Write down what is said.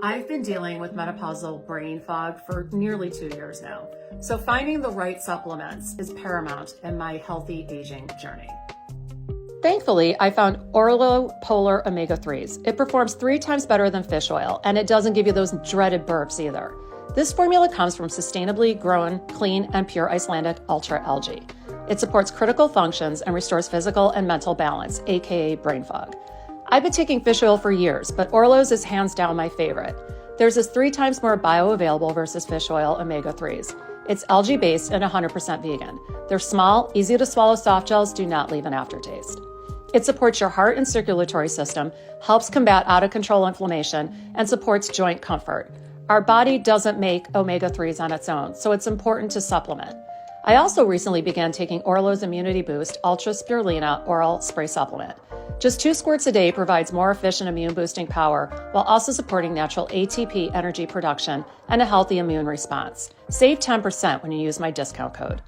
I've been dealing with menopausal brain fog for nearly 2 years now, so finding the right supplements is paramount in my healthy aging journey. Thankfully, I found Orlo Polar Omega-3s. It performs 3 times better than fish oil, and it doesn't give you those dreaded burps either. This formula comes from sustainably grown, clean, and pure Icelandic Ultra Algae. It supports critical functions and restores physical and mental balance, aka brain fog. I've been taking fish oil for years, but Orlo's is hands down my favorite. Theirs is 3 times more bioavailable versus fish oil omega-3s. It's algae-based and 100% vegan. They're small, easy to swallow soft gels do not leave an aftertaste. It supports your heart and circulatory system, helps combat out-of-control inflammation, and supports joint comfort. Our body doesn't make omega-3s on its own, so it's important to supplement. I also recently began taking Orlo's Immunity Boost Ultra Spirulina Oral Spray Supplement. Just 2 squirts a day provides more efficient immune-boosting power while also supporting natural ATP energy production and a healthy immune response. Save 10% when you use my discount code.